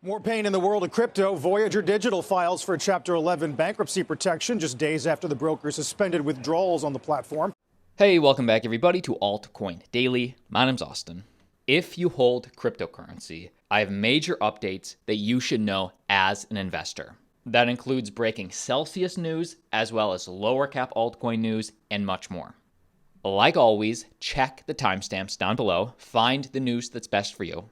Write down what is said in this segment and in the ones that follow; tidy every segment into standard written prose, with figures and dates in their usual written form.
More pain in the world of crypto. Voyager Digital files for Chapter 11 bankruptcy protection just days after the broker suspended withdrawals on the platform. Hey, welcome back everybody to Altcoin Daily. My name's Austin. If you hold cryptocurrency, I have major updates that you should know as an investor. That includes breaking Celsius news, as well as lower cap altcoin news, and much more. Like always, check the timestamps down below, find the news that's best for you.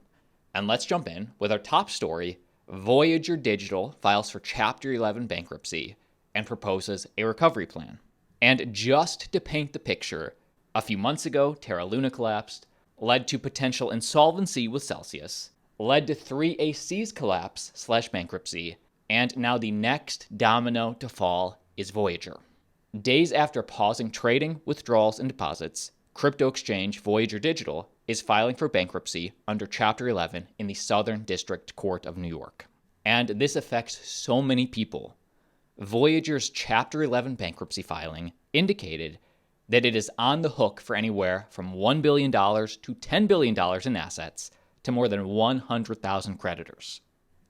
And let's jump in with our top story. Voyager Digital files for Chapter 11 bankruptcy and proposes a recovery plan. And just to paint the picture, a few months ago, Terra Luna collapsed, led to potential insolvency with Celsius, led to 3AC's collapse/bankruptcy, and now the next domino to fall is Voyager. Days after pausing trading, withdrawals, and deposits, crypto exchange Voyager Digital is filing for bankruptcy under Chapter 11 in the Southern District Court of New York. And this affects so many people. Voyager's Chapter 11 bankruptcy filing indicated that it is on the hook for anywhere from $1 billion to $10 billion in assets to more than 100,000 creditors.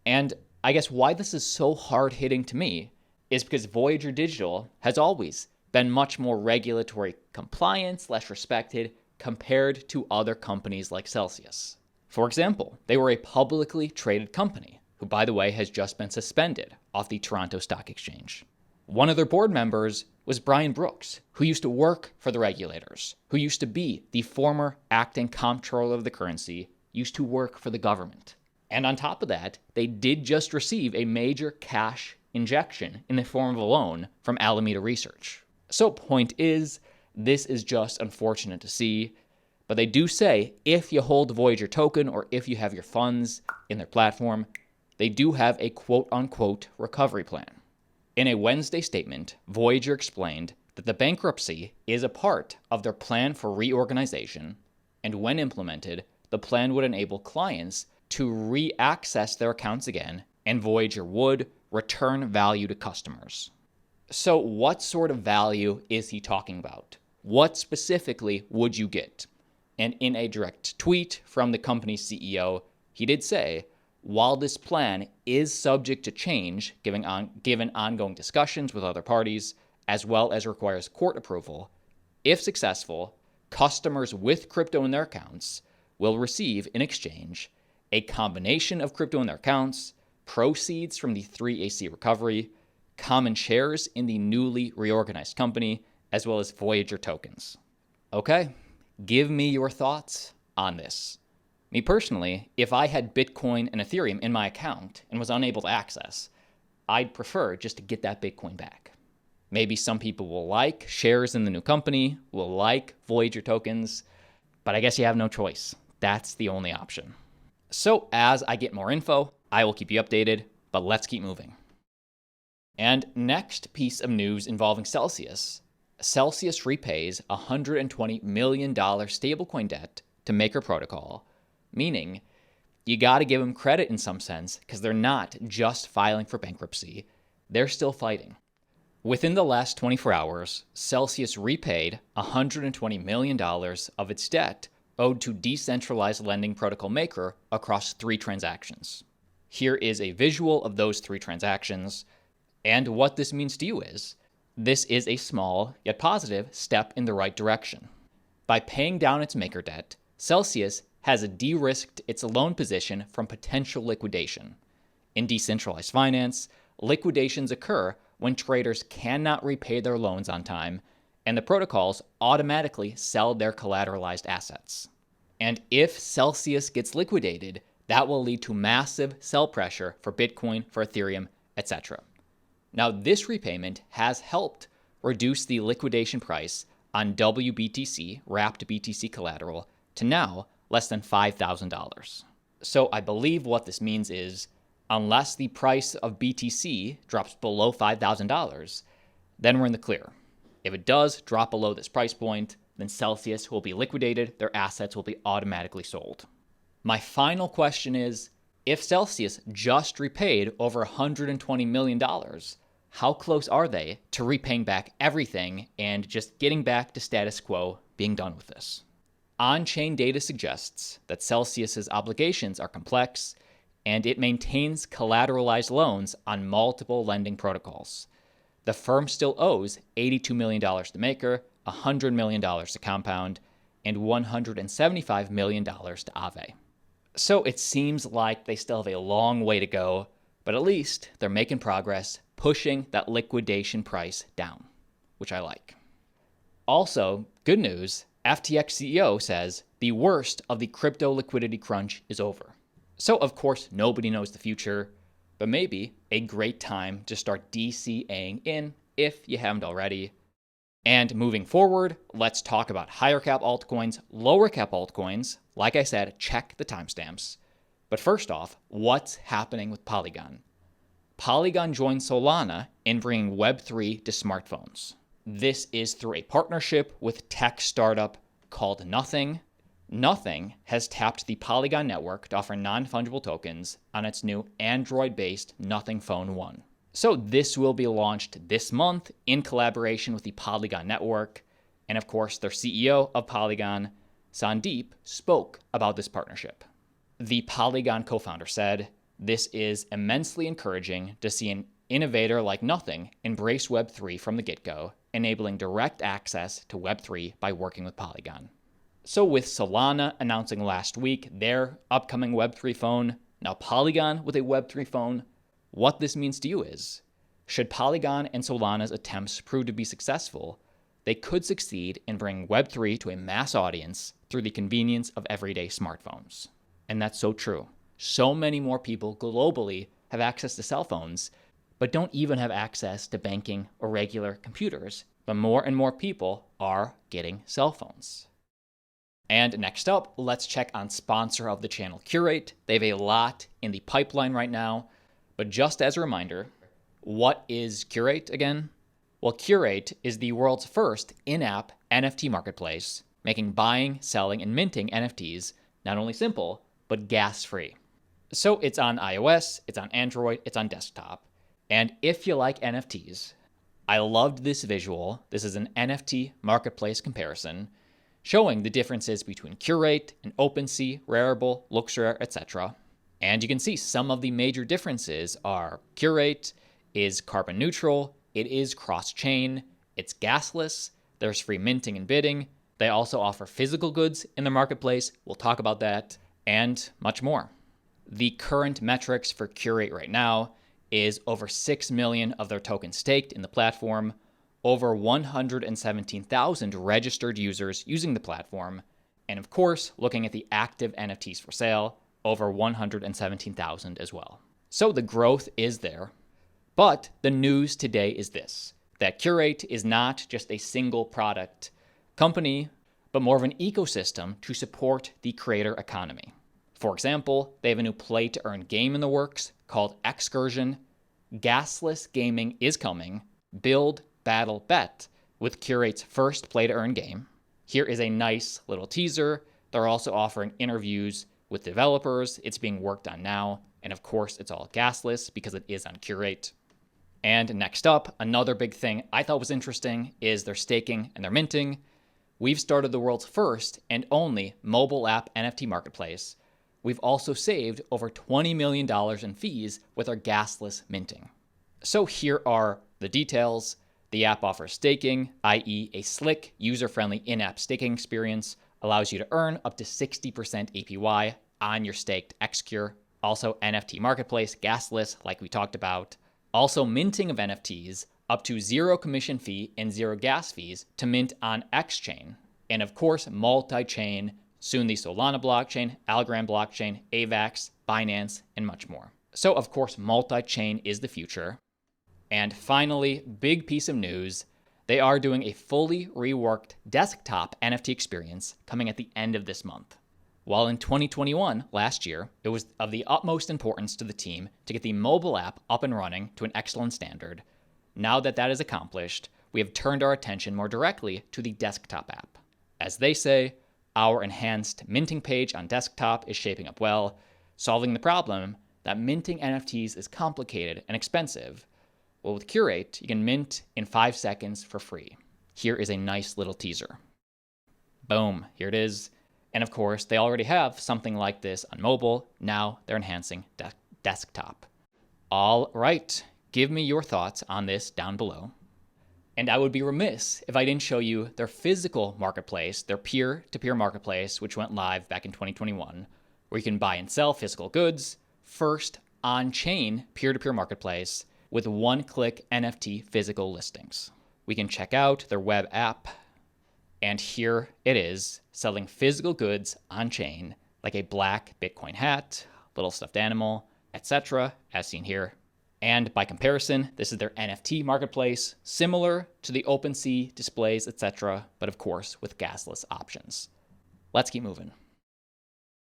And I guess why this is so hard-hitting to me is because Voyager Digital has always been much more regulatory compliant/respected compared to other companies like Celsius. For example, they were a publicly traded company, who by the way has just been suspended off the Toronto Stock Exchange. One of their board members was Brian Brooks, who used to work for the regulators, who used to be the former acting comptroller of the currency, used to work for the government. And on top of that, they did just receive a major cash injection in the form of a loan from Alameda Research. So point is, this is just unfortunate to see, but they do say if you hold the Voyager token or if you have your funds in their platform, they do have a quote-unquote recovery plan. In a Wednesday statement, Voyager explained that the bankruptcy is a part of their plan for reorganization, and when implemented, the plan would enable clients to re-access their accounts again, and Voyager would return value to customers. So what sort of value is he talking about? What specifically would you get? And in a direct tweet from the company's CEO, he did say, while this plan is subject to change, given ongoing discussions with other parties, as well as requires court approval, if successful, customers with crypto in their accounts will receive in exchange a combination of crypto in their accounts, proceeds from the 3AC recovery, common shares in the newly reorganized company, as well as Voyager tokens. Okay, give me your thoughts on this. Me personally, if I had Bitcoin and Ethereum in my account and was unable to access, I'd prefer just to get that Bitcoin back. Maybe some people will like shares in the new company, will like Voyager tokens, but I guess you have no choice. That's the only option. So as I get more info, I will keep you updated, but let's keep moving. And next piece of news involving Celsius. Celsius repays $120 million stablecoin debt to Maker Protocol, meaning you got to give them credit in some sense because they're not just filing for bankruptcy, they're still fighting. Within the last 24 hours, Celsius repaid $120 million of its debt owed to decentralized lending protocol Maker across 3 transactions. Here is a visual of those 3 transactions, and what this means to you is, this is a small, yet positive, step in the right direction. By paying down its Maker debt, Celsius has de-risked its loan position from potential liquidation. In decentralized finance, liquidations occur when traders cannot repay their loans on time, and the protocols automatically sell their collateralized assets. And if Celsius gets liquidated, that will lead to massive sell pressure for Bitcoin, for Ethereum, etc. Now, this repayment has helped reduce the liquidation price on WBTC, wrapped BTC collateral, to now less than $5,000. So I believe what this means is, unless the price of BTC drops below $5,000, then we're in the clear. If it does drop below this price point, then Celsius will be liquidated, their assets will be automatically sold. My final question is, if Celsius just repaid over $120 million, how close are they to repaying back everything and just getting back to status quo, being done with this? On-chain data suggests that Celsius's obligations are complex and it maintains collateralized loans on multiple lending protocols. The firm still owes $82 million to Maker, $100 million to Compound, and $175 million to Aave. So it seems like they still have a long way to go, but at least they're making progress, pushing that liquidation price down, which I like. Also, good news, FTX CEO says the worst of the crypto liquidity crunch is over. So of course, nobody knows the future, but maybe a great time to start DCAing in if you haven't already. And moving forward, let's talk about higher cap altcoins, lower cap altcoins. Like I said, check the timestamps. But first off, what's happening with Polygon? Polygon joined Solana in bringing Web3 to smartphones. This is through a partnership with tech startup called Nothing. Nothing has tapped the Polygon network to offer non-fungible tokens on its new Android-based Nothing Phone 1. So this will be launched this month in collaboration with the Polygon network. And of course, their CEO of Polygon, Sandeep, spoke about this partnership. The Polygon co-founder said, "This is immensely encouraging to see an innovator like Nothing embrace Web3 from the get-go, enabling direct access to Web3 by working with Polygon." So with Solana announcing last week their upcoming Web3 phone, now Polygon with a Web3 phone, what this means to you is, should Polygon and Solana's attempts prove to be successful, they could succeed in bringing Web3 to a mass audience through the convenience of everyday smartphones. And that's so true. So many more people globally have access to cell phones, but don't even have access to banking or regular computers. But more and more people are getting cell phones. And next up, let's check on sponsor of the channel, Curate. They have a lot in the pipeline right now. But just as a reminder, what is Curate again? Well, Curate is the world's first in-app NFT marketplace, making buying, selling, and minting NFTs not only simple, but gas-free. So it's on iOS, it's on Android, it's on desktop. And if you like NFTs, I loved this visual. This is an NFT marketplace comparison showing the differences between Curate and OpenSea, Rarible, Luxrare, etc. And you can see some of the major differences are Curate is carbon neutral, it is cross-chain, it's gasless, there's free minting and bidding, they also offer physical goods in the marketplace, we'll talk about that, and much more. The current metrics for Curate right now is over 6 million of their tokens staked in the platform, over 117,000 registered users using the platform, and of course, looking at the active NFTs for sale, over 117,000 as well. So the growth is there, but the news today is this, that Curate is not just a single product company, but more of an ecosystem to support the creator economy. For example, they have a new play-to-earn game in the works called Excursion. Gasless gaming is coming. Build, battle, bet with Curate's first play-to-earn game. Here is a nice little teaser. They're also offering interviews with developers. It's being worked on now. And of course, it's all gasless because it is on Curate. And next up, another big thing I thought was interesting is their staking and their minting. We've started the world's first and only mobile app NFT marketplace. We've also saved over $20 million in fees with our gasless minting. So here are the details. The app offers staking, i.e. a slick, user-friendly in-app staking experience, allows you to earn up to 60% APY on your staked XCure. Also NFT marketplace, gasless, like we talked about. Also minting of NFTs, up to 0 commission fee and 0 gas fees to mint on X-Chain. And of course, multi-chain, soon the Solana blockchain, Algorand blockchain, AVAX, Binance, and much more. So of course, multi-chain is the future. And finally, big piece of news, they are doing a fully reworked desktop NFT experience coming at the end of this month. While in 2021, last year, it was of the utmost importance to the team to get the mobile app up and running to an excellent standard, now that that is accomplished, we have turned our attention more directly to the desktop app. As they say, our enhanced minting page on desktop is shaping up well, solving the problem that minting NFTs is complicated and expensive. Well, with Curate, you can mint in 5 seconds for free. Here is a nice little teaser. Boom, here it is. And of course, they already have something like this on mobile. Now they're enhancing desktop. All right, give me your thoughts on this down below. And I would be remiss if I didn't show you their physical marketplace, their peer-to-peer marketplace, which went live back in 2021, where you can buy and sell physical goods, first on-chain peer-to-peer marketplace with one-click NFT physical listings. We can check out their web app, and here it is, selling physical goods on-chain, like a black Bitcoin hat, little stuffed animal, etc., as seen here. And by comparison, this is their NFT marketplace, similar to the OpenSea displays, etc., but of course with gasless options. Let's keep moving.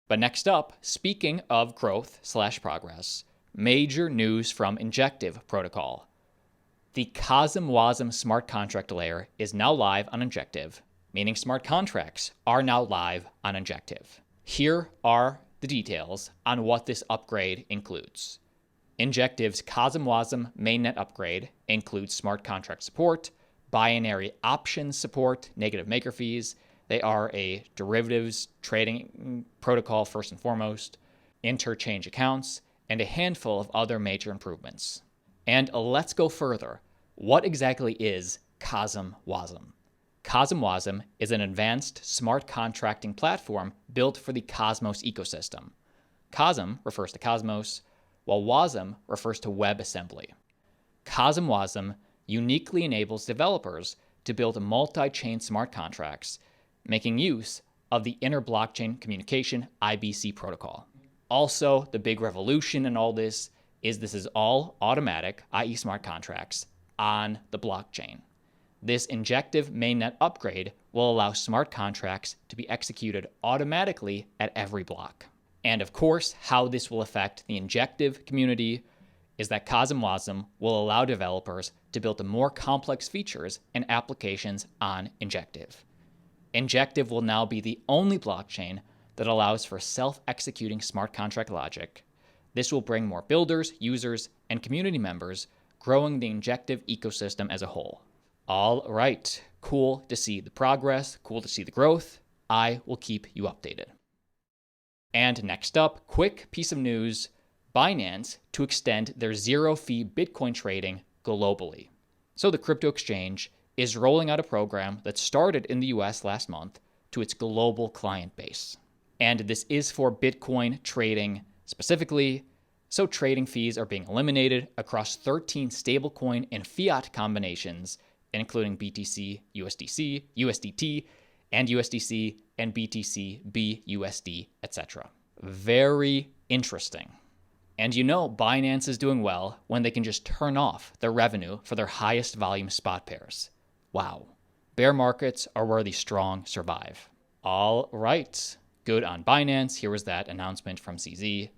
But next up, speaking of growth/progress, major news from Injective protocol. The CosmWasm smart contract layer is now live on Injective, meaning smart contracts are now live on Injective. Here are the details on what this upgrade includes. Injective's CosmWasm mainnet upgrade includes smart contract support, binary options support, negative maker fees. They are a derivatives trading protocol first and foremost, interchange accounts, and a handful of other major improvements. And let's go further. What exactly is CosmWasm? CosmWasm is an advanced smart contracting platform built for the Cosmos ecosystem. Cosm refers to Cosmos, while WASM refers to WebAssembly. CosmWasm uniquely enables developers to build multi-chain smart contracts, making use of the inter-blockchain communication IBC protocol. Also, the big revolution in all this is all automatic, i.e. smart contracts, on the blockchain. This Injective mainnet upgrade will allow smart contracts to be executed automatically at every block. And of course, how this will affect the Injective community is that CosmWasm will allow developers to build more complex features and applications on Injective. Injective will now be the only blockchain that allows for self-executing smart contract logic. This will bring more builders, users, and community members, growing the Injective ecosystem as a whole. All right, cool to see the progress, cool to see the growth. I will keep you updated. And next up, quick piece of news, Binance to extend their zero-fee Bitcoin trading globally. So the crypto exchange is rolling out a program that started in the US last month to its global client base. And this is for Bitcoin trading specifically, so trading fees are being eliminated across 13 stablecoin and fiat combinations, including BTC, USDC, USDT, and USDC, and BTC, BUSD, etc. Very interesting. And you know Binance is doing well when they can just turn off their revenue for their highest volume spot pairs. Wow. Bear markets are where the strong survive. All right. Good on Binance. Here was that announcement from CZ.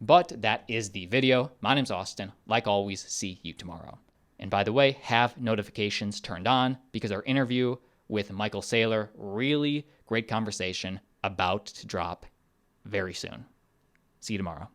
But that is the video. My name's Austin. Like always, see you tomorrow. And by the way, have notifications turned on because our interview with Michael Saylor, really great conversation, about to drop very soon. See you tomorrow.